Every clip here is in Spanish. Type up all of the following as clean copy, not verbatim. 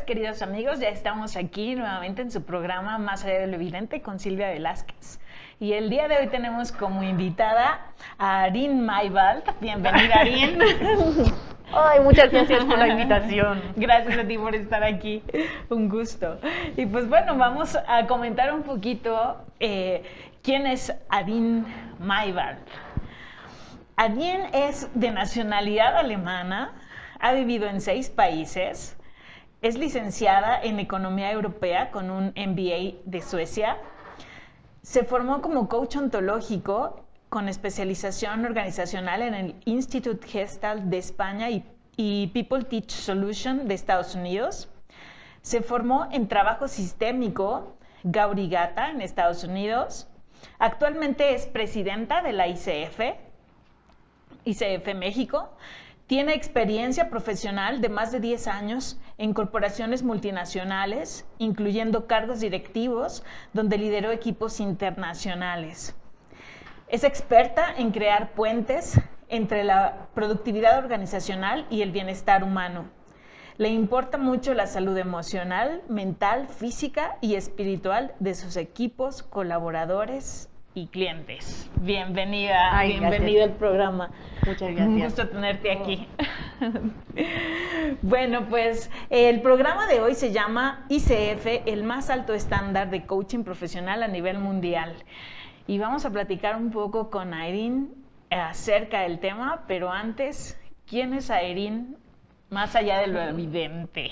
queridos amigos, ya estamos aquí nuevamente en su programa Más allá de lo evidente con Silvia Velázquez. Y el día de hoy tenemos como invitada a Arin Maybalt. Bienvenida, Arin. Ay, muchas gracias por la invitación. Gracias a ti por estar aquí, un gusto. Y pues bueno, vamos a comentar un poquito quién es Arin Maybalt. Arin es de nacionalidad alemana, ha vivido en 6 países, es licenciada en Economía Europea con un MBA de Suecia, se formó como coach ontológico con especialización organizacional en el Institut Gestalt de España y People Teach Solution de Estados Unidos, se formó en trabajo sistémico Gauri Gata en Estados Unidos, actualmente es presidenta de la ICF México. Tiene experiencia profesional de más de 10 años en corporaciones multinacionales, incluyendo cargos directivos, donde lideró equipos internacionales. Es experta en crear puentes entre la productividad organizacional y el bienestar humano. Le importa mucho la salud emocional, mental, física y espiritual de sus equipos, colaboradores y clientes. Bienvenida, bienvenida al programa. Muchas gracias. Un gusto tenerte aquí. Bueno, pues el programa de hoy se llama ICF, el más alto estándar de coaching profesional a nivel mundial. Y vamos a platicar un poco con Arin acerca del tema, pero antes, ¿quién es Arin más allá de lo evidente?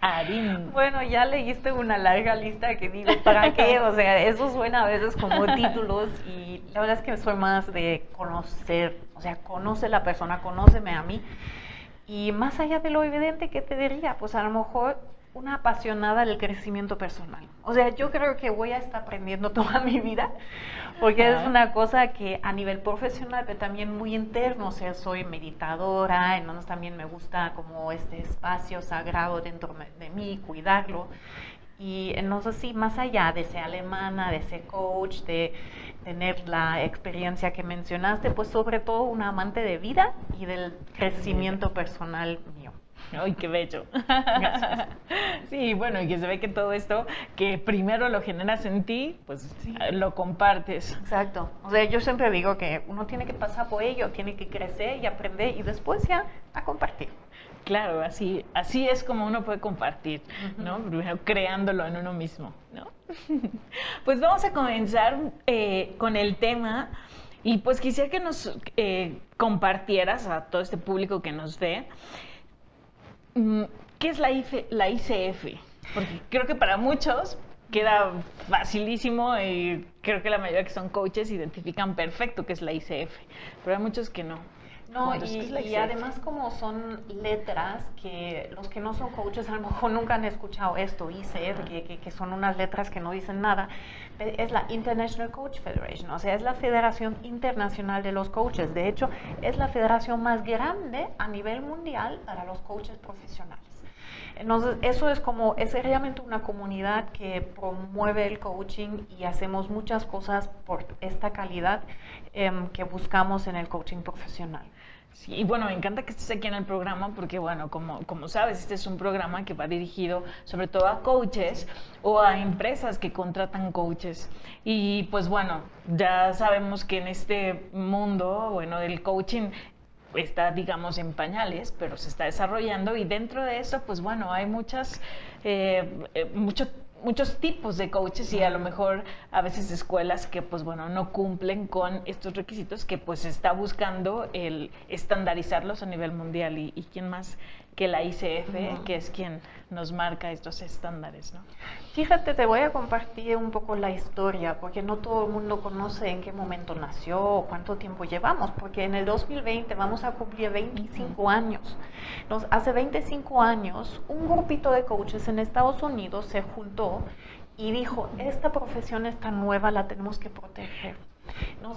Arin. Bueno, ya leíste una larga lista que digo, ¿para qué? O sea, eso suena a veces como títulos y la verdad es que soy más de conocer, o sea, conoce la persona, conóceme a mí. Y más allá de lo evidente, ¿qué te diría? Pues a lo mejor una apasionada del crecimiento personal. O sea, yo creo que voy a estar aprendiendo toda mi vida, porque es una cosa que a nivel profesional, pero también muy interno, o sea, soy meditadora, entonces también me gusta como este espacio sagrado dentro de mí, cuidarlo. Y entonces sí, más allá de ser alemana, de ser coach, de tener la experiencia que mencionaste, pues sobre todo una amante de vida y del crecimiento personal mío. ¡Ay, qué bello! Gracias. Sí, bueno, y que se ve que todo esto que primero lo generas en ti, pues sí, lo compartes. Exacto. O sea, yo siempre digo que uno tiene que pasar por ello, tiene que crecer y aprender y después ya a compartir. Claro, así es como uno puede compartir, ¿no? Primero creándolo en uno mismo, ¿no? Pues vamos a comenzar con el tema y pues quisiera que nos compartieras a todo este público que nos ve. ¿Qué es la ICF? Porque creo que para muchos queda facilísimo y creo que la mayoría que son coaches identifican perfecto qué es la ICF, pero hay muchos que no. No, y además como son letras que los que no son coaches a lo mejor nunca han escuchado esto, ICF, que son unas letras que no dicen nada, es la International Coach Federation, o sea, es la Federación Internacional de los Coaches. De hecho, es la federación más grande a nivel mundial para los coaches profesionales. Entonces, eso es realmente una comunidad que promueve el coaching y hacemos muchas cosas por esta calidad que buscamos en el coaching profesional. Sí, y bueno, me encanta que estés aquí en el programa porque, bueno, como sabes, este es un programa que va dirigido sobre todo a coaches o a empresas que contratan coaches. Y pues bueno, ya sabemos que en este mundo, bueno, el coaching está, digamos, en pañales, pero se está desarrollando y dentro de eso, pues bueno, hay muchos tipos de coaches y a lo mejor a veces escuelas que pues bueno no cumplen con estos requisitos que pues se está buscando el estandarizarlos a nivel mundial y quién más que la ICF, que es quien nos marca estos estándares, ¿no? Fíjate, te voy a compartir un poco la historia, porque no todo el mundo conoce en qué momento nació o cuánto tiempo llevamos, porque en el 2020 vamos a cumplir 25 años. Hace 25 años, un grupito de coaches en Estados Unidos se juntó y dijo, esta profesión está nueva, la tenemos que proteger.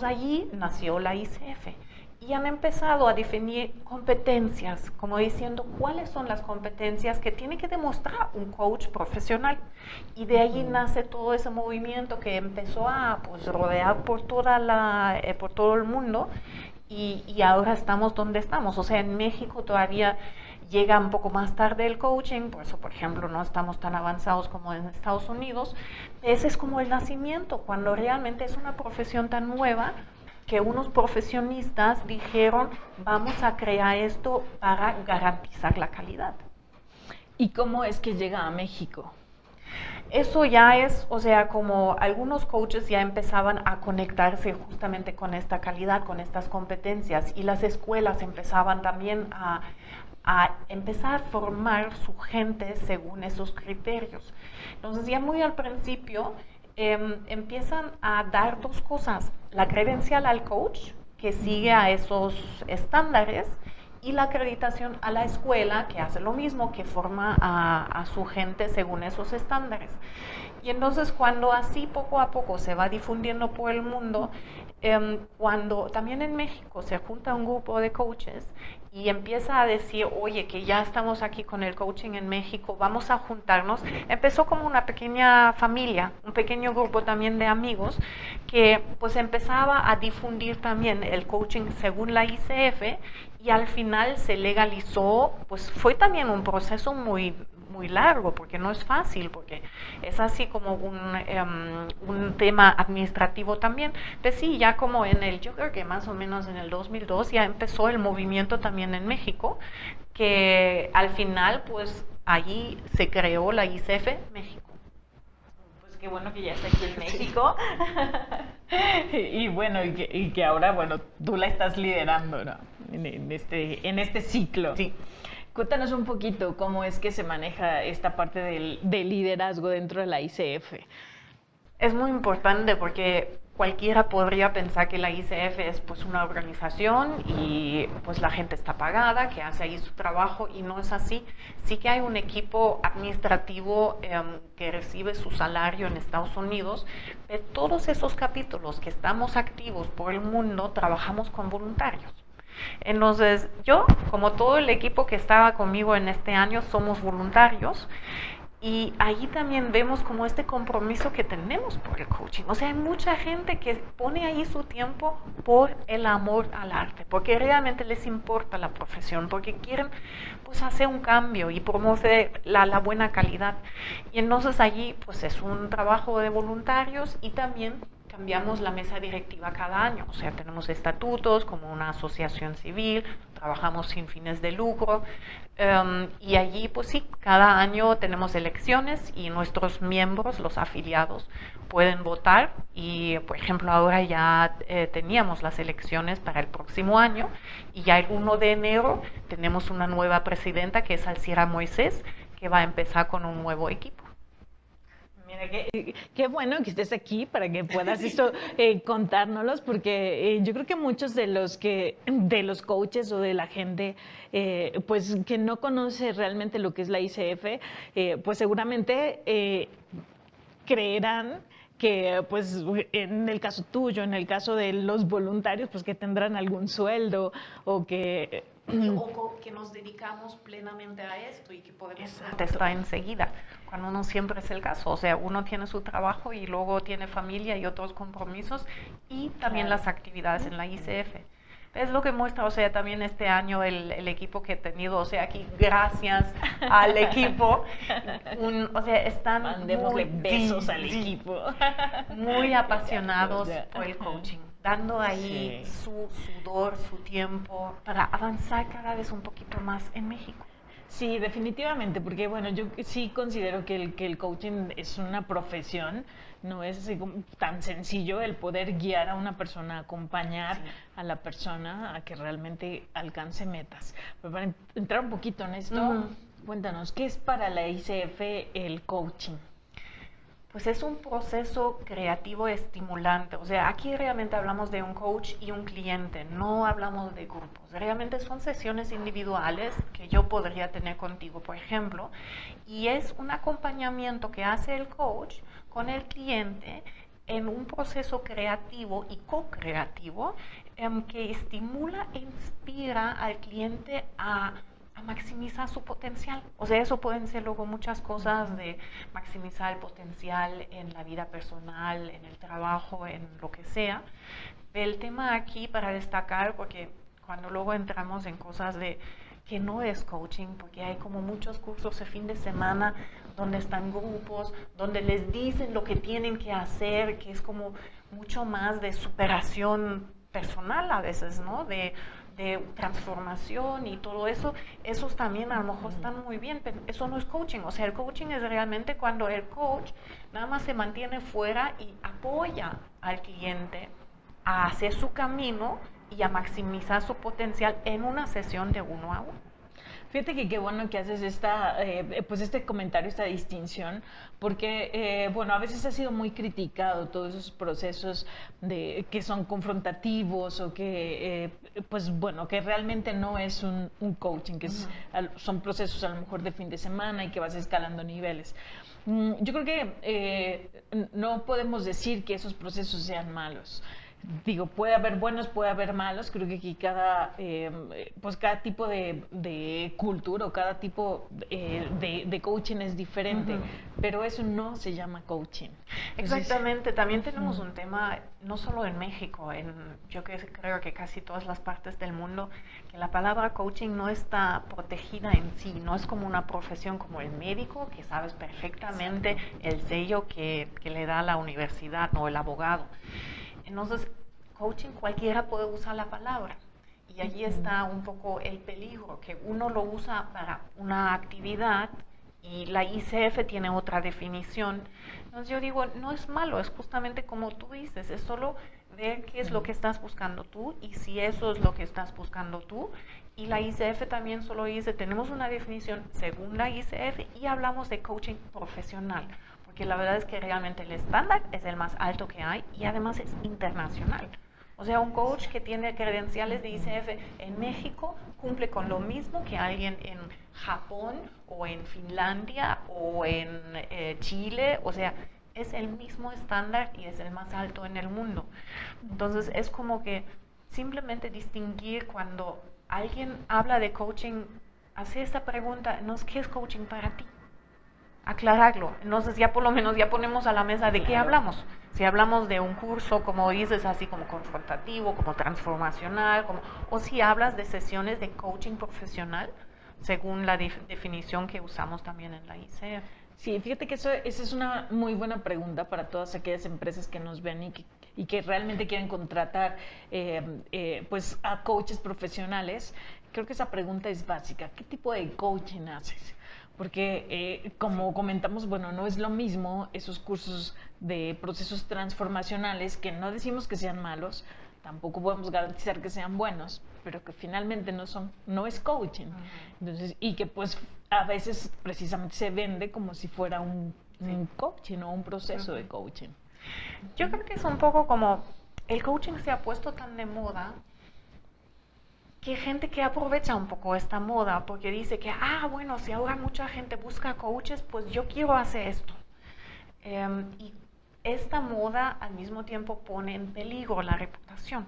Allí nació la ICF. Y han empezado a definir competencias, como diciendo cuáles son las competencias que tiene que demostrar un coach profesional. Y de allí nace todo ese movimiento que empezó a rodear por todo el mundo y ahora estamos donde estamos. O sea, en México todavía llega un poco más tarde el coaching, por eso, por ejemplo, no estamos tan avanzados como en Estados Unidos. Ese es como el nacimiento, cuando realmente es una profesión tan nueva que unos profesionistas dijeron, vamos a crear esto para garantizar la calidad. ¿Y cómo es que llega a México? Eso ya es, o sea, como algunos coaches ya empezaban a conectarse justamente con esta calidad, con estas competencias, y las escuelas empezaban también a empezar a formar su gente según esos criterios. Entonces ya muy al principio empiezan a dar dos cosas, la credencial al coach, que sigue a esos estándares, y la acreditación a la escuela, que hace lo mismo, que forma a su gente según esos estándares. Y entonces cuando así poco a poco se va difundiendo por el mundo, cuando también en México se junta un grupo de coaches y empieza a decir, oye, que ya estamos aquí con el coaching en México, vamos a juntarnos, empezó como una pequeña familia, un pequeño grupo también de amigos, que pues empezaba a difundir también el coaching según la ICF, y al final se legalizó. Pues fue también un proceso muy largo, porque no es fácil, porque es así como un tema administrativo también. Pues sí, ya como yo creo que más o menos en el 2002 ya empezó el movimiento también en México, que al final pues allí se creó la ICF México. Pues qué bueno que ya está aquí en México. Y bueno, y que ahora, bueno, tú la estás liderando, ¿no? En este ciclo. Sí. Cuéntanos un poquito cómo es que se maneja esta parte del liderazgo dentro de la ICF. Es muy importante porque cualquiera podría pensar que la ICF es pues una organización y pues la gente está pagada, que hace ahí su trabajo, y no es así. Sí que hay un equipo administrativo que recibe su salario en Estados Unidos. De todos esos capítulos que estamos activos por el mundo, trabajamos con voluntarios. Entonces, yo, como todo el equipo que estaba conmigo en este año, somos voluntarios. Y ahí también vemos como este compromiso que tenemos por el coaching. O sea, hay mucha gente que pone ahí su tiempo por el amor al arte, porque realmente les importa la profesión, porque quieren pues hacer un cambio y promover la buena calidad. Y entonces allí pues es un trabajo de voluntarios, y también cambiamos la mesa directiva cada año. O sea, tenemos estatutos como una asociación civil, trabajamos sin fines de lucro, y allí pues sí, cada año tenemos elecciones y nuestros miembros, los afiliados, pueden votar. Y por ejemplo ahora ya teníamos las elecciones para el próximo año, y ya el 1 de enero tenemos una nueva presidenta, que es Alcira Moisés, que va a empezar con un nuevo equipo. Mira, qué bueno que estés aquí para que puedas esto contárnoslos, porque yo creo que muchos de los coaches o de la gente pues que no conoce realmente lo que es la ICF, pues seguramente creerán que pues en el caso tuyo, en el caso de los voluntarios, pues que tendrán algún sueldo o que o que nos dedicamos plenamente a esto y que podemos contestar enseguida, cuando no siempre es el caso. O sea, uno tiene su trabajo y luego tiene familia y otros compromisos, y también las actividades en la ICF. Es lo que muestra, o sea, también este año el equipo que he tenido, o sea, aquí gracias al equipo, o sea, están mandémosle besos al equipo, muy apasionados por el coaching, dando ahí su sudor, su tiempo, para avanzar cada vez un poquito más en México. Sí, definitivamente, porque bueno, yo sí considero que el coaching es una profesión, no es así como tan sencillo el poder guiar a una persona, acompañar a la persona a que realmente alcance metas. Pero para entrar un poquito en esto, cuéntanos, ¿qué es para la ICF el coaching? Pues es un proceso creativo estimulante. O sea, aquí realmente hablamos de un coach y un cliente, no hablamos de grupos. Realmente son sesiones individuales que yo podría tener contigo, por ejemplo, y es un acompañamiento que hace el coach con el cliente en un proceso creativo y co-creativo que estimula e inspira al cliente a maximizar su potencial. O sea, eso pueden ser luego muchas cosas, de maximizar el potencial en la vida personal, en el trabajo, en lo que sea. El tema aquí para destacar, porque cuando luego entramos en cosas de que no es coaching, porque hay como muchos cursos de fin de semana donde están grupos, donde les dicen lo que tienen que hacer, que es como mucho más de superación personal a veces, ¿no? De transformación y todo eso, esos también a lo mejor están muy bien, pero eso no es coaching. O sea, el coaching es realmente cuando el coach nada más se mantiene fuera y apoya al cliente a hacer su camino y a maximizar su potencial en una sesión de 1 a 1. Fíjate que qué bueno que haces pues este comentario, esta distinción, porque, bueno, a veces ha sido muy criticado todos esos procesos que son confrontativos o que, pues bueno, que realmente no es un coaching, que son procesos a lo mejor de fin de semana y que vas escalando niveles. Yo creo que no podemos decir que esos procesos sean malos. Digo, puede haber buenos, puede haber malos. Creo que aquí pues cada tipo de cultura o cada tipo de coaching es diferente, pero eso no se llama coaching. Entonces, exactamente, también tenemos un tema, no solo en México, yo creo que casi todas las partes del mundo, que la palabra coaching no está protegida en sí, no es como una profesión como el médico, que sabes perfectamente el sello que le da la universidad, o el abogado. Entonces, coaching cualquiera puede usar la palabra. Y allí está un poco el peligro, que uno lo usa para una actividad y la ICF tiene otra definición. Entonces yo digo, no es malo, es justamente como tú dices, es solo ver qué es lo que estás buscando tú y si eso es lo que estás buscando tú. Y la ICF también solo dice, tenemos una definición según la ICF y hablamos de coaching profesional, porque la verdad es que realmente el estándar es el más alto que hay y además es internacional. O sea, un coach que tiene credenciales de ICF en México cumple con lo mismo que alguien en Japón o en Finlandia o en Chile. O sea, es el mismo estándar y es el más alto en el mundo. Entonces, es como que simplemente distinguir cuando alguien habla de coaching, hacer esta pregunta, ¿no? ¿Qué es coaching para ti? Aclararlo. Entonces ya por lo menos ya ponemos a la mesa de qué hablamos. Si hablamos de un curso, como dices, así como confrontativo, como transformacional, o si hablas de sesiones de coaching profesional, según la definición que usamos también en la ICF. Sí, fíjate que esa es una muy buena pregunta para todas aquellas empresas que nos ven y que realmente quieren contratar pues a coaches profesionales. Creo que esa pregunta es básica. ¿Qué tipo de coaching haces? Porque como comentamos, bueno, no es lo mismo esos cursos de procesos transformacionales, que no decimos que sean malos, tampoco podemos garantizar que sean buenos, pero que finalmente no es coaching. Entonces, y que pues a veces precisamente se vende como si fuera un coaching o un proceso de coaching. Yo creo que es un poco como el coaching se ha puesto tan de moda que hay gente que aprovecha un poco esta moda porque dice que, bueno, si ahora mucha gente busca coaches, pues yo quiero hacer esto. Y esta moda al mismo tiempo pone en peligro la reputación.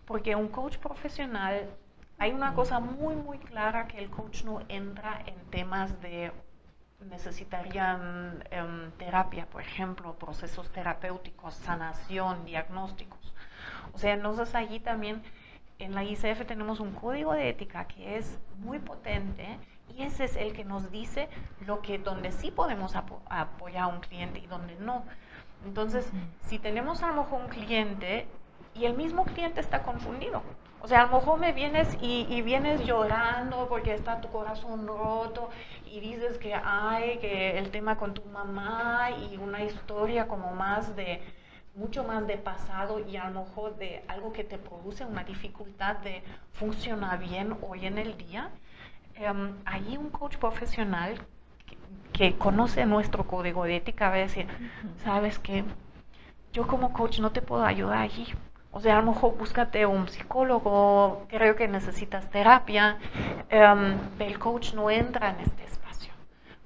Porque un coach profesional, hay una cosa muy, muy clara, que el coach no entra en temas de necesitarían terapia, por ejemplo, procesos terapéuticos, sanación, diagnósticos. O sea, entonces allí también en la ICF tenemos un código de ética que es muy potente y ese es el que nos dice donde sí podemos apoyar a un cliente y donde no. Entonces, si tenemos a lo mejor un cliente y el mismo cliente está confundido, o sea, a lo mejor me vienes y vienes llorando porque está tu corazón roto y dices que que el tema con tu mamá y una historia como mucho más de pasado y a lo mejor de algo que te produce una dificultad de funcionar bien hoy en el día. Ahí un coach profesional que conoce nuestro código de ética va a decir, ¿sabes qué? Yo como coach no te puedo ayudar allí. O sea, a lo mejor búscate un psicólogo, creo que necesitas terapia. El coach no entra en este espacio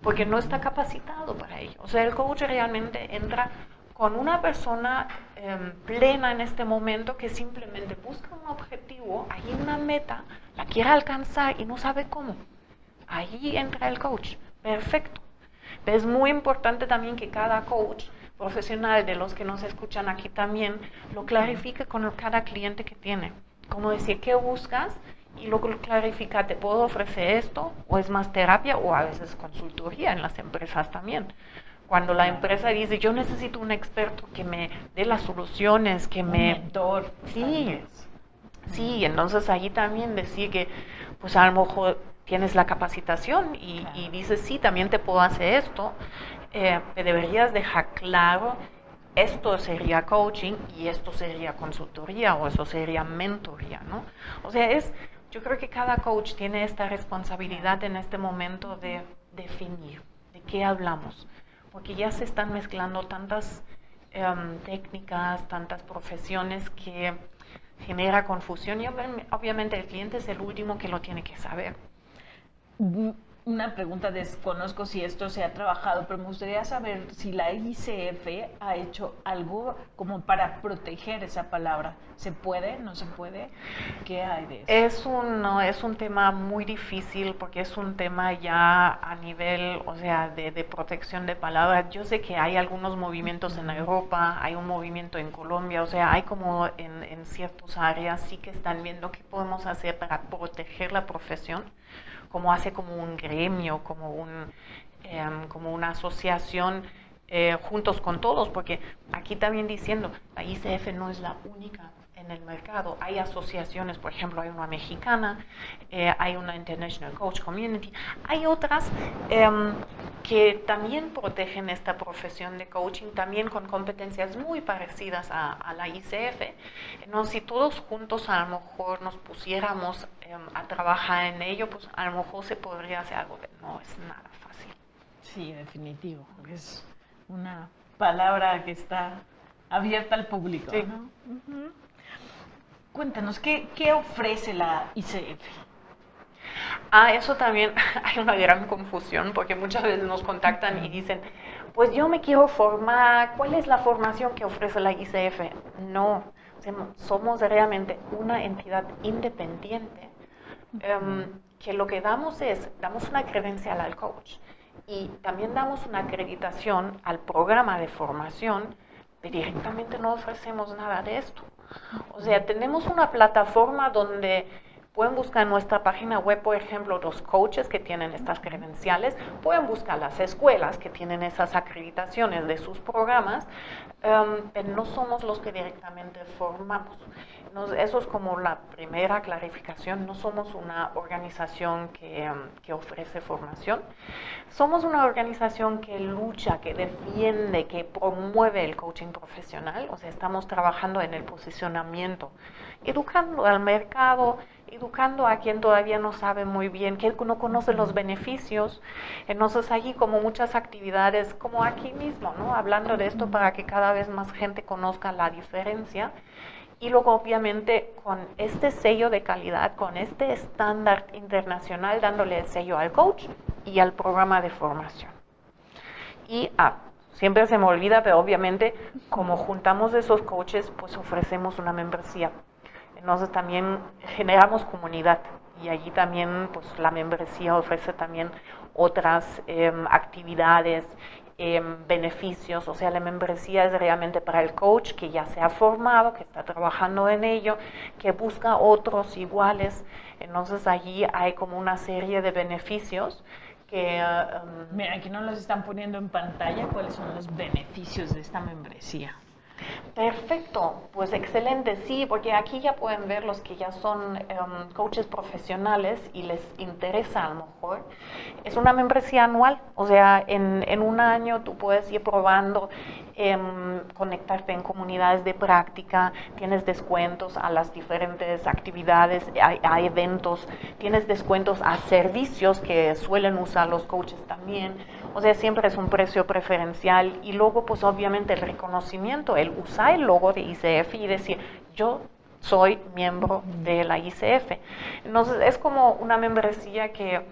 porque no está capacitado para ello. O sea, el coach realmente entra con una persona plena en este momento que simplemente busca un objetivo, hay una meta, la quiere alcanzar y no sabe cómo. Ahí entra el coach. Perfecto. Pero es muy importante también que cada coach profesional, de los que nos escuchan aquí también, lo clarifique con cada cliente que tiene. Como decir, ¿qué buscas? y luego clarifica, ¿te puedo ofrecer esto? ¿O es más terapia? O a veces consultoría en las empresas también. Cuando la empresa dice, yo necesito un experto que me dé las soluciones, que Un me... mentor. Sí, sí, entonces ahí también decir que, pues a lo mejor tienes la capacitación y dices, sí, también te puedo hacer esto, te deberías dejar claro, esto sería coaching y esto sería consultoría o eso sería mentoría, ¿no? O sea, yo creo que cada coach tiene esta responsabilidad en este momento de definir de qué hablamos, porque ya se están mezclando tantas técnicas, tantas profesiones que genera confusión y obviamente el cliente es el último que lo tiene que saber. Una pregunta, desconozco si esto se ha trabajado, pero me gustaría saber si la ICF ha hecho algo como para proteger esa palabra. ¿Se puede? ¿No se puede? ¿Qué hay de eso? Es un tema muy difícil porque es un tema ya a nivel, o sea, de protección de palabras. Yo sé que hay algunos movimientos en Europa, hay un movimiento en Colombia, o sea, hay como en ciertas áreas sí que están viendo qué podemos hacer para proteger la profesión, como hace como un gremio, como una asociación juntos con todos, porque aquí también diciendo, la ICF no es la única en el mercado. Hay asociaciones, por ejemplo, hay una mexicana, hay una International Coach Community, hay otras que también protegen esta profesión de coaching, también con competencias muy parecidas a la ICF. Entonces, si todos juntos a lo mejor nos pusiéramos a trabajar en ello, pues a lo mejor se podría hacer algo, pero no es nada fácil. Sí, definitivo. Es una palabra que está abierta al público, Sí. ¿no? Cuéntanos, ¿qué ofrece la ICF? Eso también hay una gran confusión porque muchas veces nos contactan y dicen, pues yo me quiero formar, ¿cuál es la formación que ofrece la ICF? No, somos realmente una entidad independiente que lo que damos damos una credencial al coach y también damos una acreditación al programa de formación, pero directamente no ofrecemos nada de esto. O sea, tenemos una plataforma donde pueden buscar en nuestra página web, por ejemplo, los coaches que tienen estas credenciales, pueden buscar las escuelas que tienen esas acreditaciones de sus programas, pero no somos los que directamente formamos. Eso es como la primera clarificación, no somos una organización que ofrece formación, somos una organización que lucha, que defiende, que promueve el coaching profesional, o sea, estamos trabajando en el posicionamiento, educando al mercado, educando a quien todavía no sabe muy bien, que no conoce los beneficios. Entonces allí como muchas actividades, como aquí mismo, ¿no? Hablando de esto para que cada vez más gente conozca la diferencia. Y luego obviamente con este sello de calidad, con este estándar internacional, dándole el sello al coach y al programa de formación. Y siempre se me olvida, pero obviamente como juntamos esos coaches, pues ofrecemos una membresía. Entonces también generamos comunidad y allí también pues la membresía ofrece también otras actividades, beneficios. O sea, la membresía es realmente para el coach que ya se ha formado, que está trabajando en ello, que busca otros iguales. Entonces allí hay como una serie de beneficios que... Mira, aquí no los están poniendo en pantalla. ¿Cuáles son los beneficios de esta membresía? Perfecto, pues excelente, sí, porque aquí ya pueden ver los que ya son coaches profesionales y les interesa a lo mejor. Es una membresía anual, o sea, en un año tú puedes ir probando, conectarte en comunidades de práctica, tienes descuentos a las diferentes actividades, a eventos, tienes descuentos a servicios que suelen usar los coaches también. O sea, siempre es un precio preferencial y luego pues obviamente el reconocimiento, el usar el logo de ICF y decir, yo soy miembro de la ICF. Entonces es como una membresía que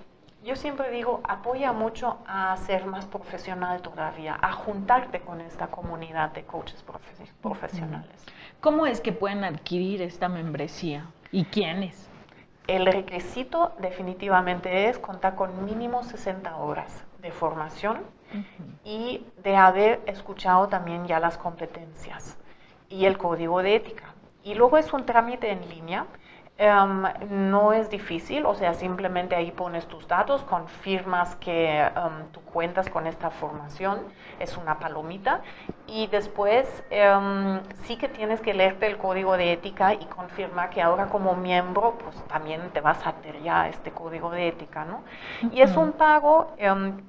yo siempre digo, apoya mucho a ser más profesional todavía, a juntarte con esta comunidad de coaches profesionales. ¿Cómo es que pueden adquirir esta membresía? ¿Y quiénes? El requisito definitivamente es contar con mínimo 60 horas de formación y de haber escuchado también ya las competencias y el código de ética. Y luego es un trámite en línea. No es difícil, o sea, simplemente ahí pones tus datos, confirmas que tú cuentas con esta formación, es una palomita, y después sí que tienes que leerte el código de ética y confirmar que ahora como miembro, pues también te vas a adherir ya a este código de ética, ¿no? Y es un pago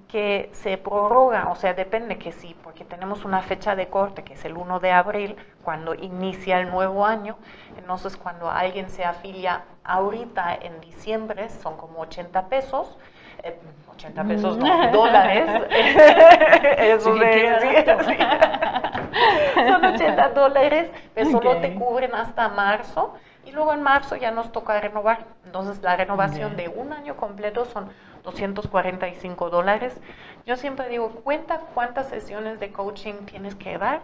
que se prorroga, o sea, depende que sí, porque tenemos una fecha de corte que es el 1 de abril, cuando inicia el nuevo año. Entonces, cuando alguien se afilia ahorita en diciembre, son como 80 pesos, 80 pesos, no, dólares. Eso Sí, sí. Son 80 dólares, pero solo te cubren hasta marzo. Y luego en marzo ya nos toca renovar. Entonces, la renovación de un año completo son 245 dólares. Yo siempre digo, cuenta cuántas sesiones de coaching tienes que dar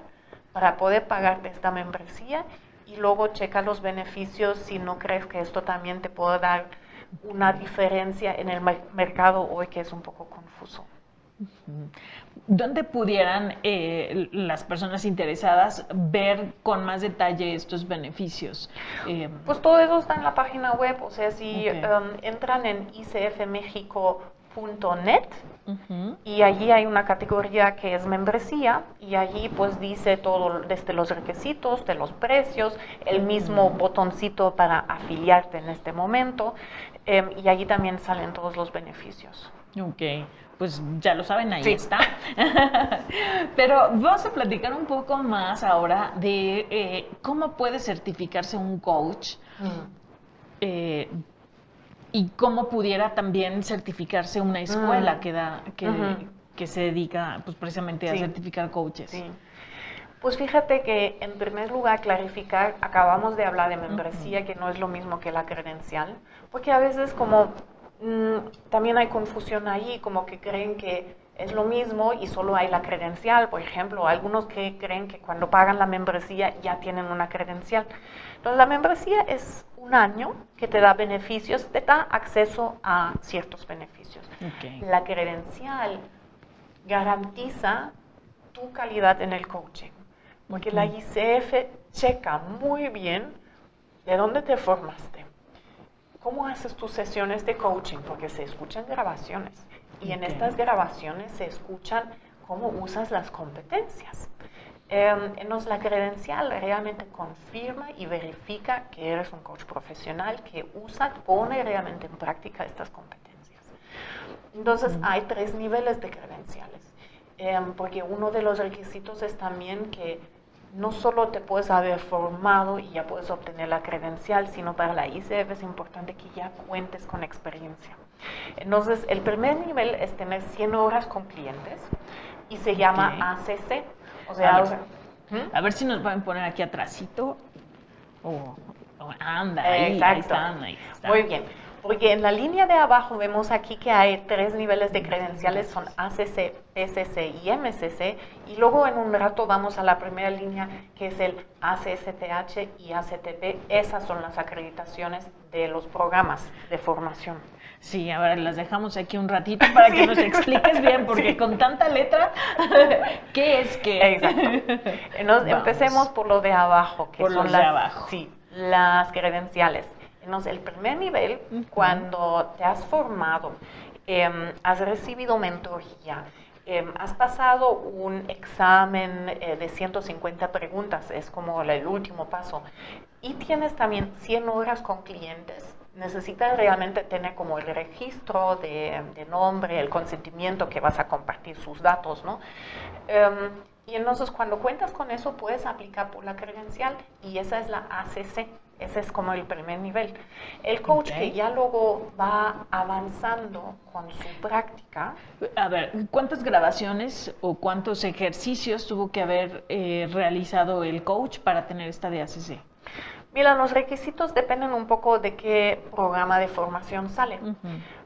para poder pagarte esta membresía y luego checa los beneficios si no crees que esto también te puede dar una diferencia en el mercado hoy que es un poco confuso. ¿Dónde pudieran las personas interesadas ver con más detalle estos beneficios? Pues todo eso está en la página web, o sea, si entran en icfmexico.net y allí hay una categoría que es membresía y allí pues dice todo desde los requisitos, de los precios, el mismo botoncito para afiliarte en este momento y allí también salen todos los beneficios. Ok, pues ya lo saben, ahí está. Pero vamos a platicar un poco más ahora de cómo puede certificarse un coach y cómo pudiera también certificarse una escuela que se dedica pues precisamente a certificar coaches. Sí. Pues fíjate que en primer lugar clarificar, acabamos de hablar de membresía, que no es lo mismo que la credencial, porque a veces como también hay confusión ahí, como que creen que es lo mismo y solo hay la credencial, por ejemplo, algunos que creen que cuando pagan la membresía ya tienen una credencial. Entonces la membresía es un año que te da beneficios, te da acceso a ciertos beneficios. La credencial garantiza tu calidad en el coaching, porque la ICF checa muy bien de dónde te formaste, cómo haces tus sesiones de coaching, porque se escuchan grabaciones y en estas grabaciones se escuchan cómo usas las competencias. Entonces la credencial realmente confirma y verifica que eres un coach profesional que pone realmente en práctica estas competencias. Entonces hay 3 niveles de credenciales, porque uno de los requisitos es también que no solo te puedes haber formado y ya puedes obtener la credencial, sino para la ICF es importante que ya cuentes con experiencia. Entonces, el primer nivel es tener 100 horas con clientes y se llama ACC. O sea, a ver si nos pueden poner aquí atrásito. Anda, ahí está. Muy bien. Porque en la línea de abajo vemos aquí que hay 3 niveles de credenciales, son ACC, PCC y MCC, y luego en un rato vamos a la primera línea que es el ACSTH y ACTP. Esas son las acreditaciones de los programas de formación. Sí, a ver, las dejamos aquí un ratito para que nos expliques bien, porque con tanta letra, ¿qué es qué? Exacto. Entonces, empecemos por lo de abajo, que son las credenciales. Entonces, el primer nivel, cuando te has formado, has recibido mentoría, has pasado un examen de 150 preguntas, es como el último paso, y tienes también 100 horas con clientes, necesitas realmente tener como el registro de nombre, el consentimiento que vas a compartir sus datos, ¿no? Y entonces cuando cuentas con eso puedes aplicar por la credencial y esa es la ACC. Ese es como el primer nivel. El coach que ya luego va avanzando con su práctica. A ver, ¿cuántas grabaciones o cuántos ejercicios tuvo que haber realizado el coach para tener esta de ACC? Mira, los requisitos dependen un poco de qué programa de formación sale.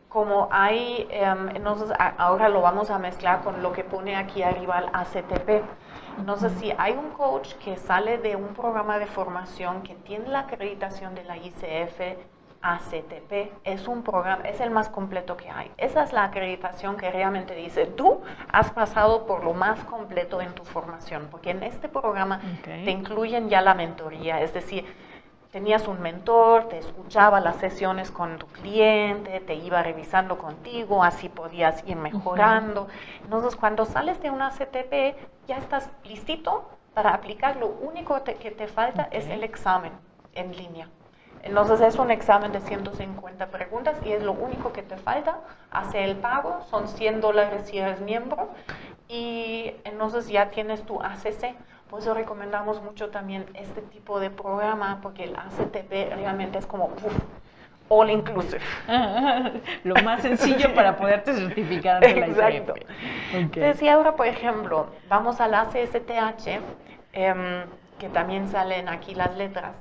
Como hay, entonces ahora lo vamos a mezclar con lo que pone aquí arriba el ACTP. Entonces, si hay un coach que sale de un programa de formación que tiene la acreditación de la ICF ACTP, es un programa, es el más completo que hay. Esa es la acreditación que realmente dice, tú has pasado por lo más completo en tu formación, porque en este programa te incluyen ya la mentoría, es decir, tenías un mentor, te escuchaba las sesiones con tu cliente, te iba revisando contigo, así podías ir mejorando. Entonces, cuando sales de una CTP, ya estás listito para aplicar. Lo único que te falta es el examen en línea. Entonces, es un examen de 150 preguntas y es lo único que te falta. Hace el pago, son $100 si eres miembro, y entonces ya tienes tu ACC. Por eso recomendamos mucho también este tipo de programa, porque el ACTP realmente es como all inclusive. Lo más sencillo para poderte certificar ante la ICF. Exacto. Entonces, y ahora, por ejemplo, vamos al ACSTH, que también salen aquí las letras.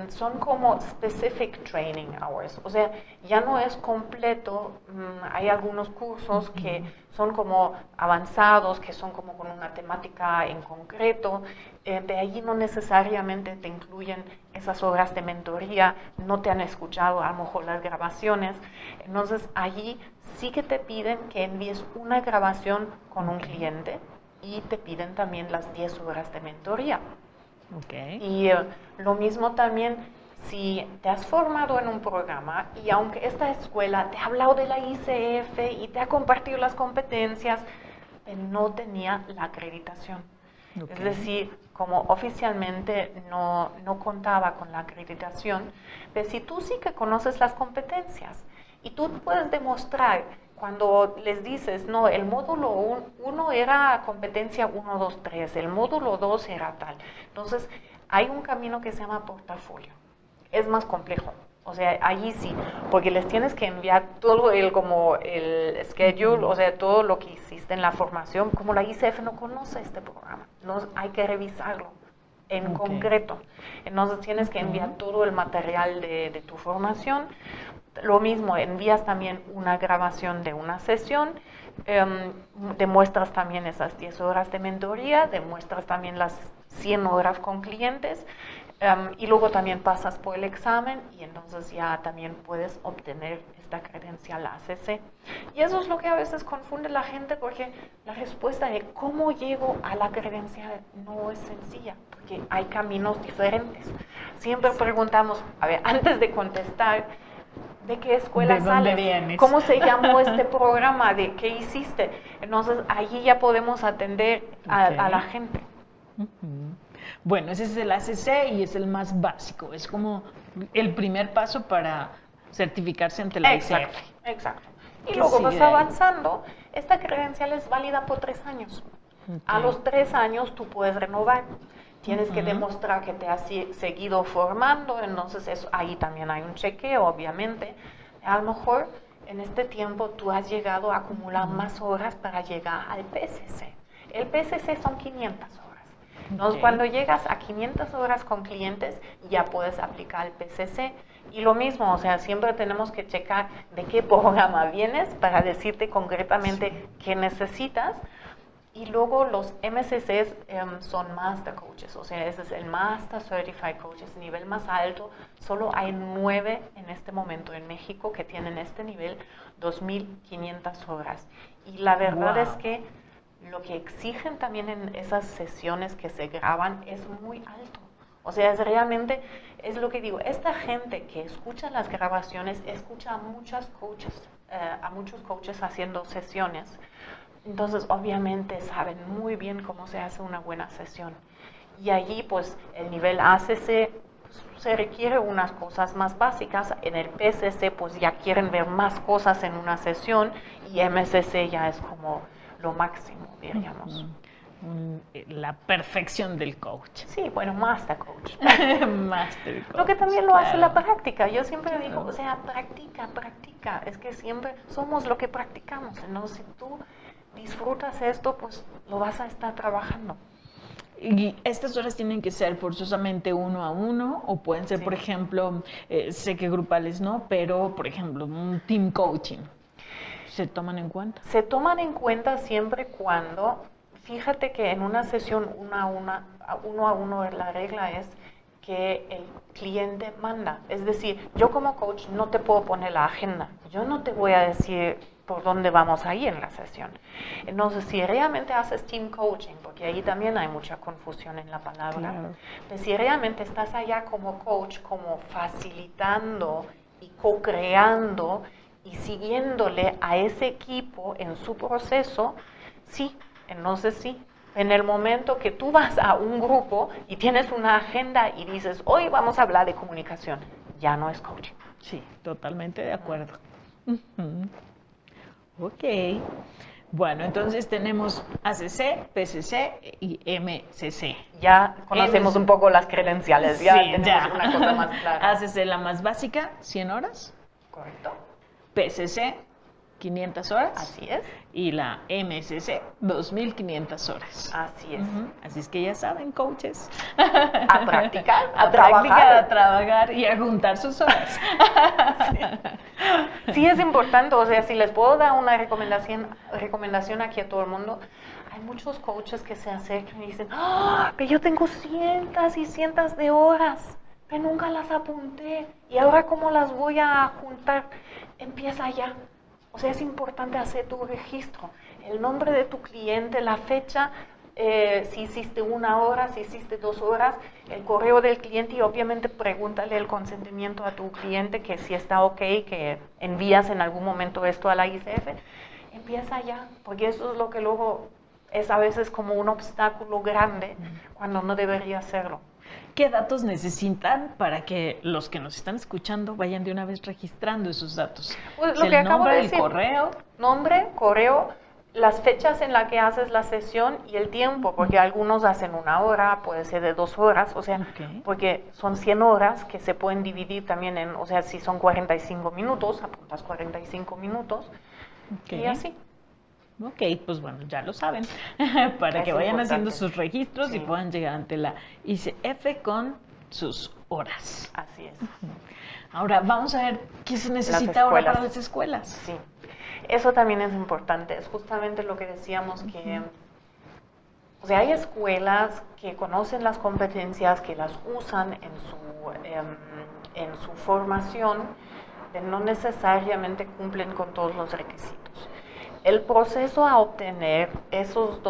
Son como specific training hours, o sea, ya no es completo. Hay algunos cursos que son como avanzados, que son como con una temática en concreto. De allí no necesariamente te incluyen esas horas de mentoría, no te han escuchado a lo mejor las grabaciones. Entonces allí sí que te piden que envíes una grabación con un cliente y te piden también las 10 horas de mentoría. Y lo mismo también si te has formado en un programa y aunque esta escuela te ha hablado de la ICF y te ha compartido las competencias, no tenía la acreditación. Es decir, como oficialmente no contaba con la acreditación, pero si tú sí que conoces las competencias y tú puedes demostrar cuando les dices, no, el módulo 1 era competencia 1, 2, 3, el módulo 2 era tal. Entonces, hay un camino que se llama portafolio. Es más complejo. O sea, allí sí, porque les tienes que enviar todo como el schedule, o sea, todo lo que hiciste en la formación. Como la ICF no conoce este programa, hay que revisarlo en concreto. Entonces tienes que enviar todo el material de tu formación. Lo mismo, envías también una grabación de una sesión, demuestras también esas 10 horas de mentoría, demuestras también las 100 horas con clientes, y luego también pasas por el examen y entonces ya también puedes obtener esta credencial ACC. Y eso es lo que a veces confunde a la gente, porque la respuesta de cómo llego a la credencial no es sencilla, porque hay caminos diferentes. Siempre preguntamos, a ver, antes de contestar, ¿de qué escuela sales? Vienes? ¿Cómo se llamó este programa? ¿De qué hiciste? Entonces, allí ya podemos atender a la gente. Bueno, ese es el ACC y es el más básico. Es como el primer paso para certificarse ante la ICF. Exacto. Y luego vas avanzando. Esta credencial es válida por 3 años. A los 3 años tú puedes renovar. Tienes que demostrar que te has seguido formando, entonces ahí también hay un chequeo, obviamente. A lo mejor en este tiempo tú has llegado a acumular más horas para llegar al PCC. El PCC son 500 horas. Entonces, cuando llegas a 500 horas con clientes, ya puedes aplicar el PCC. Y lo mismo, o sea, siempre tenemos que checar de qué programa vienes para decirte concretamente qué necesitas. Y luego los MCCs son Master Coaches, o sea, ese es el Master Certified Coaches, nivel más alto. Solo hay 9 en este momento en México que tienen este nivel, 2.500 horas. Y la verdad es que lo que exigen también en esas sesiones que se graban es muy alto. O sea, es realmente, es lo que digo, esta gente que escucha las grabaciones, escucha a muchos coaches haciendo sesiones. Entonces, obviamente, saben muy bien cómo se hace una buena sesión. Y allí, pues, el nivel ACC se requiere unas cosas más básicas. En el PCC, pues, ya quieren ver más cosas en una sesión. Y MCC ya es como lo máximo, diríamos. La perfección del coach. Sí, bueno, Master Coach. Master Coach. Lo que también lo hace la práctica. Yo siempre digo, o sea, practica. Es que siempre somos lo que practicamos. Entonces, si tú disfrutas esto, pues lo vas a estar trabajando. ¿Y estas horas tienen que ser forzosamente 1 a 1 o pueden ser, por ejemplo, sé que grupales no, pero por ejemplo, un team coaching? ¿Se toman en cuenta? Se toman en cuenta siempre cuando, fíjate que en una sesión 1 a 1 la regla es que el cliente manda. Es decir, yo como coach no te puedo poner la agenda. Yo no te voy a decir por dónde vamos a ir en la sesión. Entonces, si realmente haces team coaching, porque ahí también hay mucha confusión en la palabra, Claro. pues si realmente estás allá como coach, como facilitando y co-creando y siguiéndole a ese equipo en su proceso, sí, entonces sí. En el momento que tú vas a un grupo y tienes una agenda y dices, hoy vamos a hablar de comunicación, ya no es coaching. Sí, totalmente de acuerdo. Ujú. Ok. Bueno, entonces tenemos ACC, PCC y MCC. Ya conocemos un poco las credenciales, ya Sí, tenemos ya. una cosa más clara. ACC la más básica, 100 horas. ¿Correcto? PCC, 500 horas. Así es. Y la MCC, 2.500 horas. Así es. Ujú. Así es que ya saben, coaches. A practicar, a practicar, a trabajar y a juntar sus horas. Sí es importante, o sea, si les puedo dar una recomendación aquí a todo el mundo, hay muchos coaches que se acercan y dicen, ¡ah, pero yo tengo cientos y cientos de horas, pero nunca las apunté, y ahora cómo las voy a juntar? Empieza ya. O sea, es importante hacer tu registro, el nombre de tu cliente, la fecha, si hiciste 1 hora, si hiciste 2 horas, el correo del cliente y obviamente pregúntale el consentimiento a tu cliente que si está ok, que envías en algún momento esto a la ICF. Empieza ya, porque eso es lo que luego es a veces como un obstáculo grande cuando no debería serlo. ¿Qué datos necesitan para que los que nos están escuchando vayan de una vez registrando esos datos? Pues Es lo que el acabo nombre, de el decir. correo. Nombre, correo, las fechas en las que haces la sesión y el tiempo, porque algunos hacen 1 hora, puede ser de 2 horas, o sea, Ok. porque son 100 horas que se pueden dividir también en, o sea, si son 45 minutos, apuntas 45 minutos Ok. y así. Ok, pues bueno, ya lo saben, para Es que vayan importante. haciendo sus registros y Sí. puedan llegar ante la ICF con sus horas. Así es. Ahora, vamos a ver qué se necesita ahora escuelas. para las escuelas. Sí, eso también es importante, es justamente lo que decíamos que, o sea, hay escuelas que conocen las competencias, que las usan en su formación, pero no necesariamente cumplen con todos los requisitos. El proceso a obtener esas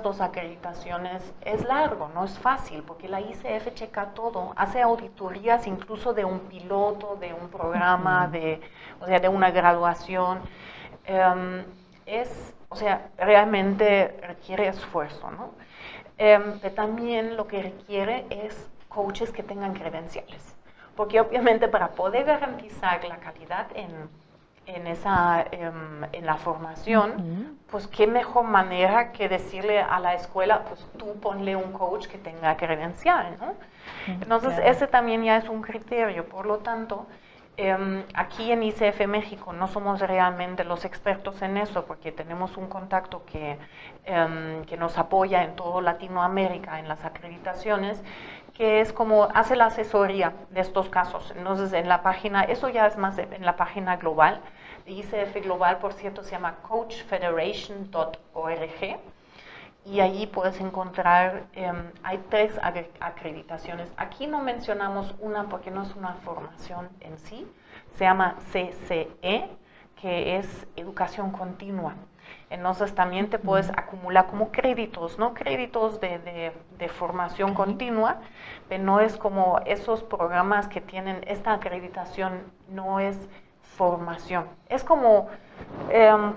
dos acreditaciones es largo, no es fácil, porque la ICF checa todo, hace auditorías incluso de un piloto, de un programa, o sea, de una graduación. O sea, realmente requiere esfuerzo, ¿no? Pero también lo que requiere es coaches que tengan credenciales, porque obviamente para poder garantizar la calidad en la formación, pues qué mejor manera que decirle a la escuela, pues tú ponle un coach que tenga credencial, ¿no? Entonces, Claro. ese también ya es un criterio, por lo tanto, aquí en ICF México no somos realmente los expertos en eso, porque tenemos un contacto que nos apoya en todo Latinoamérica en las acreditaciones, que es como hace la asesoría de estos casos. Entonces, en la página, eso ya es más en la página global, ICF Global, por cierto, se llama coachfederation.org, y allí puedes encontrar, hay 3 acreditaciones. Aquí no mencionamos una porque no es una formación en sí, se llama CCE, que es educación continua. Entonces también te puedes acumular como créditos, ¿no? Créditos de formación continua, pero no es como esos programas que tienen esta acreditación, no es formación. Es como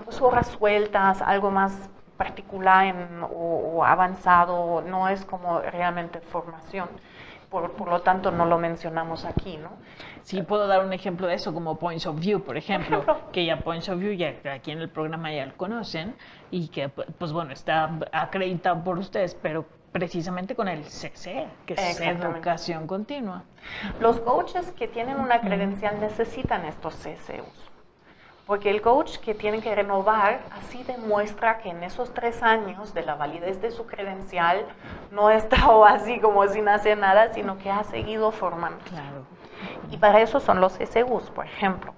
pues horas sueltas, algo más particular o avanzado, no es como realmente formación. Por lo tanto, no lo mencionamos aquí, ¿no? Sí, puedo dar un ejemplo de eso, como Points of View, por ejemplo, que ya Points of View ya aquí en el programa ya lo conocen y que, pues bueno, está acreditado por ustedes, pero precisamente con el CCE, que es educación continua. Los coaches que tienen una credencial necesitan estos CCUs. Porque el coach que tiene que renovar así demuestra que en esos 3 años de la validez de su credencial no ha estado así como sin hacer nada, sino que ha seguido formando. Claro. Y para eso son los SUs, por ejemplo.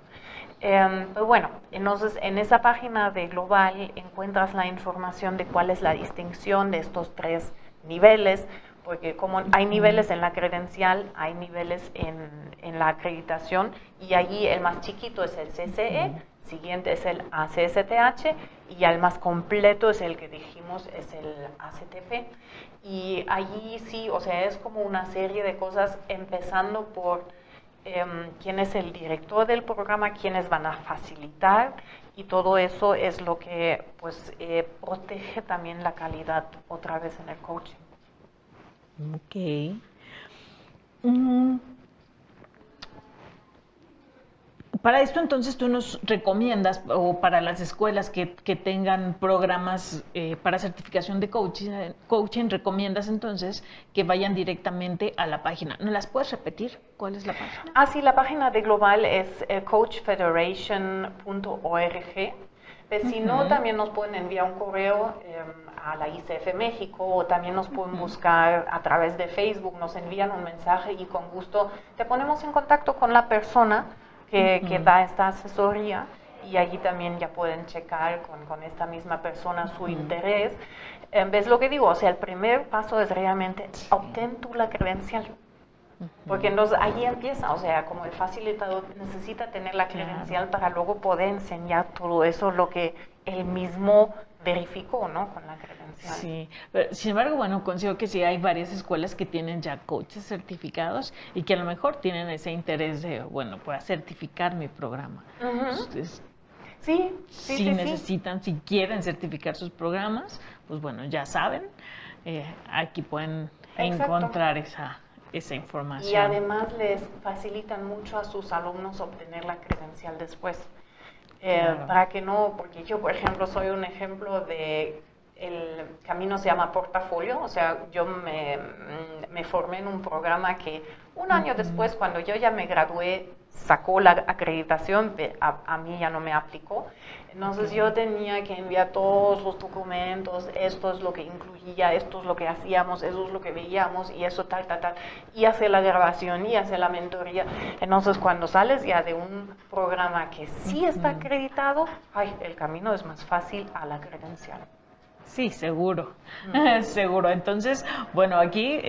Pues bueno, entonces en esa página de Global encuentras la información de cuál es la distinción de estos 3 niveles. porque como hay niveles en la credencial, hay niveles en la acreditación, y allí el más chiquito es el CCE, siguiente es el ACSTH, y ya el más completo es el que dijimos, es el ACTP. Y allí sí, o sea, es como una serie de cosas, empezando por quién es el director del programa, quiénes van a facilitar, y todo eso es lo que pues protege también la calidad otra vez en el coaching. Ok. Mm, Para esto entonces tú nos recomiendas, o para las escuelas que tengan programas para certificación de coaching, recomiendas entonces que vayan directamente a la página. ¿No las puedes repetir? ¿Cuál es la página? Ah, sí, la página de Global es coachfederation.org. Si no, también nos pueden enviar un correo a la ICF México, o también nos pueden buscar a través de Facebook, nos envían un mensaje y con gusto te ponemos en contacto con la persona que da esta asesoría, y allí también ya pueden checar con esta misma persona su interés. ¿Ves lo que digo? O sea, el primer paso es realmente obtén tú la credencial. Porque entonces ahí empieza, o sea, como el facilitador necesita tener la credencial para luego poder enseñar todo eso, lo que él mismo verificó, ¿no? Con la credencial. Sí, pero, sin embargo, bueno, considero que sí hay varias escuelas que tienen ya coaches certificados y que a lo mejor tienen ese interés de, bueno, pues certificar mi programa. Entonces, si necesitan, si quieren certificar sus programas, pues bueno, ya saben, aquí pueden encontrar esa información. Y además les facilitan mucho a sus alumnos obtener la credencial después. Para que no, porque yo, por ejemplo, soy un ejemplo de, el camino se llama portafolio, o sea, yo me formé en un programa que un año después, cuando yo ya me gradué, sacó la acreditación, a mí ya no me aplicó. Entonces yo tenía que enviar todos los documentos, esto es lo que incluía, esto es lo que hacíamos, eso es lo que veíamos, y eso tal, y hacer la grabación, y hacer la mentoría. Entonces cuando sales ya de un programa que sí está acreditado, el camino es más fácil a la credencial. Sí, seguro, seguro. Entonces, bueno, aquí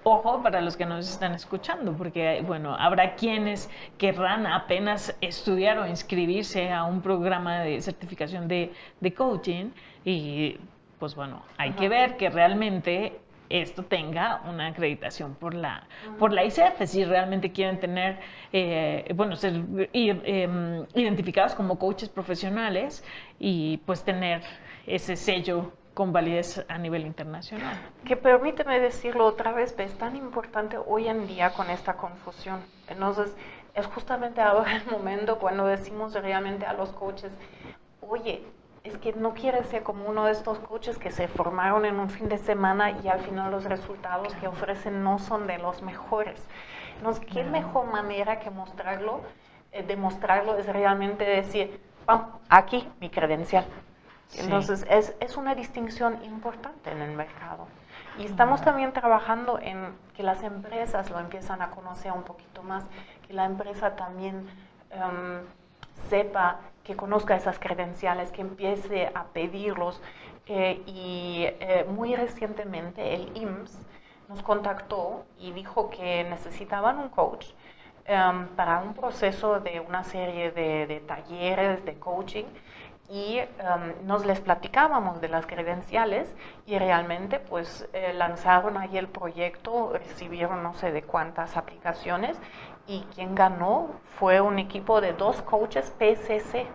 ojo para los que nos están escuchando, porque, bueno, habrá quienes querrán apenas estudiar o inscribirse a un programa de certificación de coaching, y, pues, bueno, hay que ver que realmente esto tenga una acreditación por la ICF, si realmente quieren tener, ser identificados como coaches profesionales y pues tener ese sello con validez a nivel internacional. Que permíteme decirlo otra vez, es tan importante hoy en día con esta confusión. Entonces, es justamente ahora el momento cuando decimos realmente a los coaches, oye, es que no quieres ser como uno de estos coaches que se formaron en un fin de semana y al final los resultados que ofrecen no son de los mejores. Entonces, ¿qué mejor manera que demostrarlo es realmente decir, aquí mi credencial? Entonces, es una distinción importante en el mercado. Y estamos también trabajando en que las empresas lo empiezan a conocer un poquito más, que la empresa también sepa, que conozca esas credenciales, que empiece a pedirlos. Muy recientemente el IMSS nos contactó y dijo que necesitaban un coach para un proceso de una serie de talleres de coaching, y nos les platicábamos de las credenciales, y realmente pues lanzaron ahí el proyecto, recibieron no sé de cuántas aplicaciones, y quien ganó fue un equipo de 2 coaches PCC.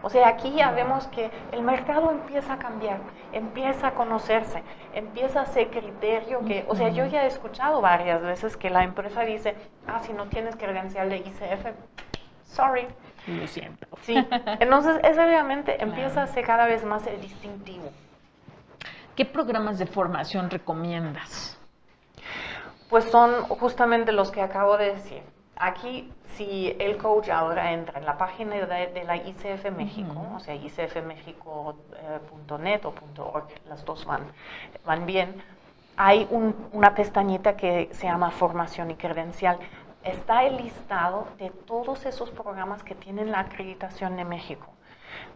O sea, aquí ya vemos que el mercado empieza a cambiar, empieza a conocerse, empieza a ser criterio que, o sea, yo ya he escuchado varias veces que la empresa dice, si no tienes credencial de ICF, sorry. Lo siento. Sí, entonces eso realmente empieza a ser cada vez más el distintivo. ¿Qué programas de formación recomiendas? Pues son justamente los que acabo de decir. Aquí, si el coach ahora entra en la página de la ICF México, o sea, icfmexico.net o .org, las dos van bien, hay una pestañita que se llama Formación y Credencial. Está el listado de todos esos programas que tienen la acreditación de México.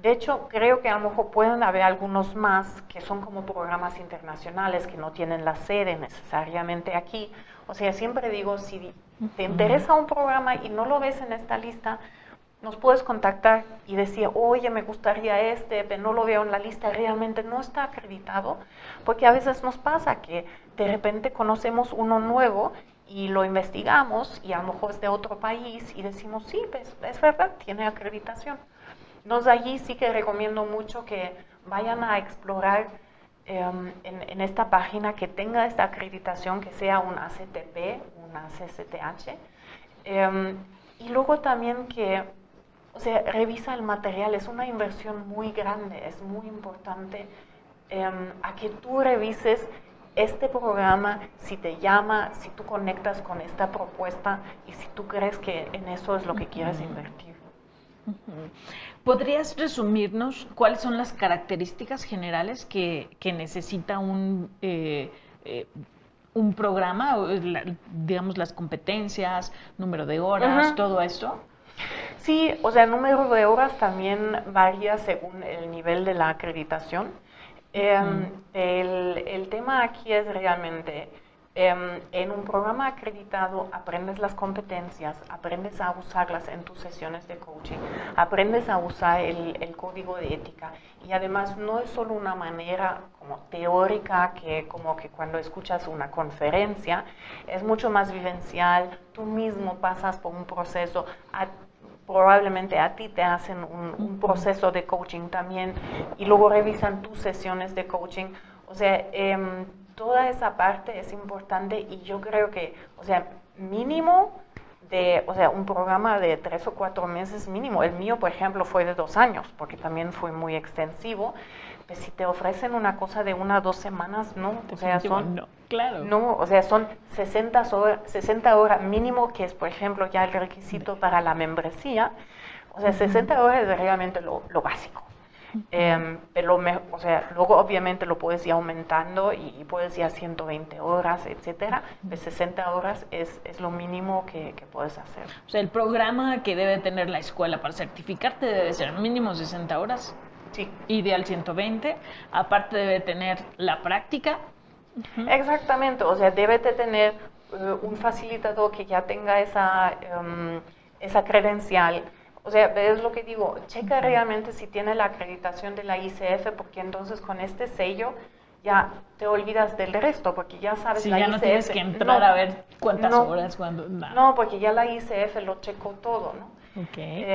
De hecho, creo que a lo mejor pueden haber algunos más que son como programas internacionales que no tienen la sede necesariamente aquí. O sea, siempre digo, si te interesa un programa y no lo ves en esta lista, nos puedes contactar y decir, oye, me gustaría pero no lo veo en la lista, realmente no está acreditado, porque a veces nos pasa que de repente conocemos uno nuevo y lo investigamos y a lo mejor es de otro país y decimos, sí, pues, es verdad, tiene acreditación. Entonces allí sí que recomiendo mucho que vayan a explorar en esta página que tenga esta acreditación, que sea un ACTP, una CCTH, y luego también que, o sea, revisa el material, es una inversión muy grande, es muy importante a que tú revises este programa, si te llama, si tú conectas con esta propuesta y si tú crees que en eso es lo que quieres invertir. ¿Podrías resumirnos cuáles son las características generales que necesita un programa, digamos las competencias, número de horas, todo esto? Sí, o sea, el número de horas también varía según el nivel de la acreditación. El tema aquí es realmente, en un programa acreditado aprendes las competencias, aprendes a usarlas en tus sesiones de coaching, aprendes a usar el código de ética y además no es solo una manera como teórica que como que cuando escuchas una conferencia, es mucho más vivencial, tú mismo pasas por un proceso, probablemente a ti te hacen un proceso de coaching también y luego revisan tus sesiones de coaching. O sea, toda esa parte es importante y yo creo que, o sea, mínimo o sea, un programa de 3 o 4 meses mínimo. El mío, por ejemplo, fue de 2 años porque también fue muy extensivo. Pues si te ofrecen una cosa de 1 o 2 semanas, no, o sea, son 60 horas mínimo, que es, por ejemplo, ya el requisito para la membresía. O sea, 60 horas es realmente lo básico. Pero o sea, luego obviamente lo puedes ir aumentando y puedes ir a 120 horas, etcétera. De 60 horas es lo mínimo que puedes hacer. O sea, el programa que debe tener la escuela para certificarte debe ser mínimo 60 horas. Sí. Ideal 120. Aparte debe tener la práctica. Exactamente, o sea, debe de tener un facilitador que ya tenga esa credencial. O sea, es lo que digo, checa realmente si tiene la acreditación de la ICF, porque entonces con este sello ya te olvidas del resto, porque ya sabes sí, la ya ICF. No tienes que entrar a ver cuántas horas, cuándo. No, porque ya la ICF lo checó todo, ¿no? Okay.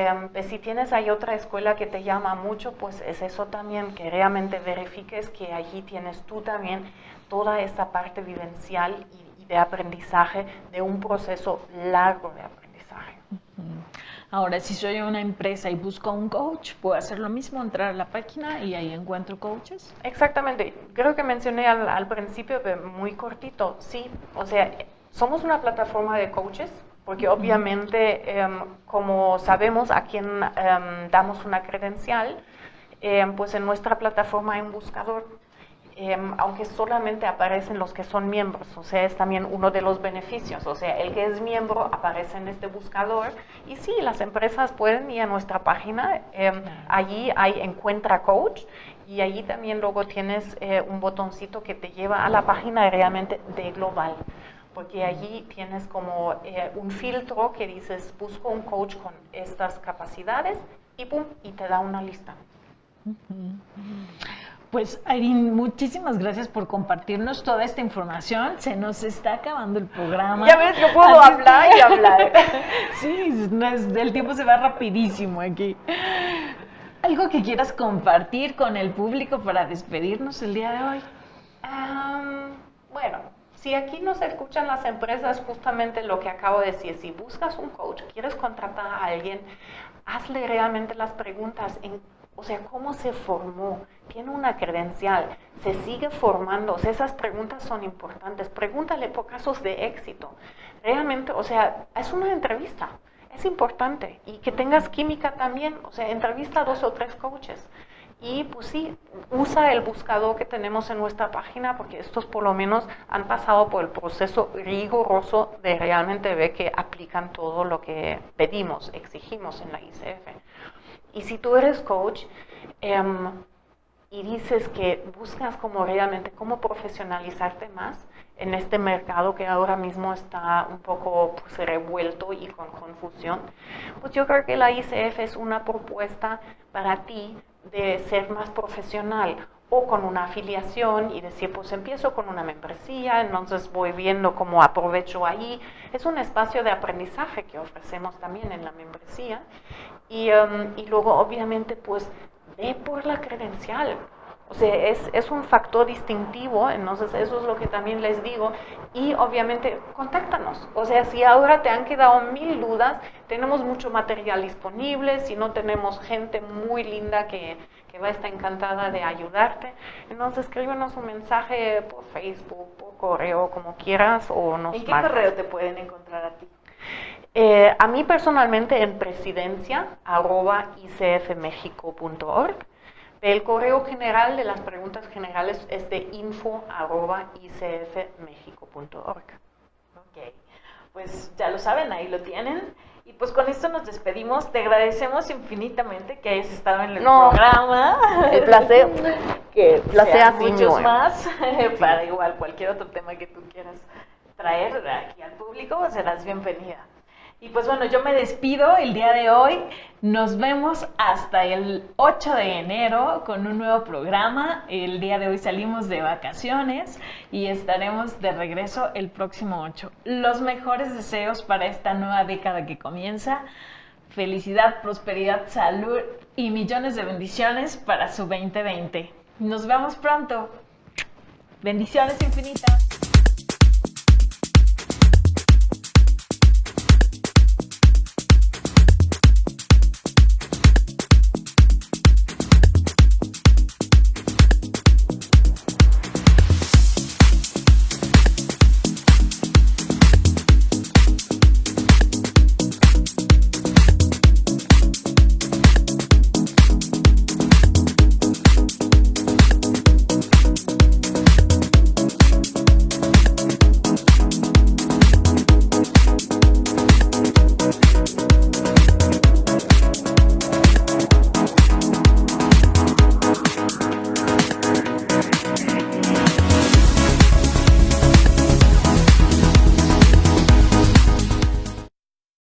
Si tienes ahí otra escuela que te llama mucho, pues es eso también, que realmente verifiques que allí tienes tú también toda esta parte vivencial y de aprendizaje, de un proceso largo de aprendizaje. Ahora, si soy una empresa y busco un coach, ¿puedo hacer lo mismo? Entrar a la página y ahí encuentro coaches. Exactamente. Creo que mencioné al principio, pero muy cortito. Sí, o sea, somos una plataforma de coaches, porque obviamente, como sabemos a quién damos una credencial, pues en nuestra plataforma hay un buscador. Aunque solamente aparecen los que son miembros, o sea, es también uno de los beneficios, o sea, el que es miembro aparece en este buscador y sí, las empresas pueden ir a nuestra página, allí hay Encuentra Coach y allí también luego tienes un botoncito que te lleva a la página realmente de Global, porque allí tienes como un filtro que dices, busco un coach con estas capacidades y pum, y te da una lista. Pues, Irene, muchísimas gracias por compartirnos toda esta información. Se nos está acabando el programa. Ya ves, yo puedo hablar y hablar. Sí, el tiempo se va rapidísimo aquí. ¿Algo que quieras compartir con el público para despedirnos el día de hoy? Bueno, si aquí nos escuchan las empresas, justamente lo que acabo de decir, si buscas un coach, quieres contratar a alguien, hazle realmente las preguntas o sea, ¿cómo se formó? ¿Tiene una credencial? ¿Se sigue formando? O sea, esas preguntas son importantes. Pregúntale por casos de éxito. Realmente, o sea, es una entrevista. Es importante. Y que tengas química también. O sea, entrevista a 2 o 3 coaches. Y pues sí, usa el buscador que tenemos en nuestra página, porque estos por lo menos han pasado por el proceso riguroso de realmente ver que aplican todo lo que pedimos, exigimos en la ICF. Y si tú eres coach, y dices que buscas como realmente cómo profesionalizarte más en este mercado que ahora mismo está un poco pues, revuelto y con confusión, pues yo creo que la ICF es una propuesta para ti de ser más profesional o con una afiliación y decir, pues empiezo con una membresía, entonces voy viendo cómo aprovecho ahí. Es un espacio de aprendizaje que ofrecemos también en la membresía y luego obviamente pues ve por la credencial. O sea, es un factor distintivo, entonces eso es lo que también les digo. Y obviamente, contáctanos. O sea, si ahora te han quedado 1000 dudas, tenemos mucho material disponible, si no tenemos gente muy linda que va a estar encantada de ayudarte. Entonces, escríbenos un mensaje por Facebook, por correo, como quieras, o nos ¿En qué marcas. correo te pueden encontrar a ti? A mí personalmente en presidencia@icfmexico.org. El correo general de las preguntas generales es de info@icfmexico.org. Ok, pues ya lo saben, ahí lo tienen. Y pues con esto nos despedimos. Te agradecemos infinitamente que hayas estado en el programa. El placer, que placer sean así muchos mío. más para igual cualquier otro tema que tú quieras traer aquí al público, serás bienvenida. Y pues bueno, yo me despido el día de hoy. Nos vemos hasta el 8 de enero con un nuevo programa. El día de hoy salimos de vacaciones y estaremos de regreso el próximo 8. Los mejores deseos para esta nueva década que comienza. Felicidad, prosperidad, salud y millones de bendiciones para su 2020. Nos vemos pronto. Bendiciones infinitas.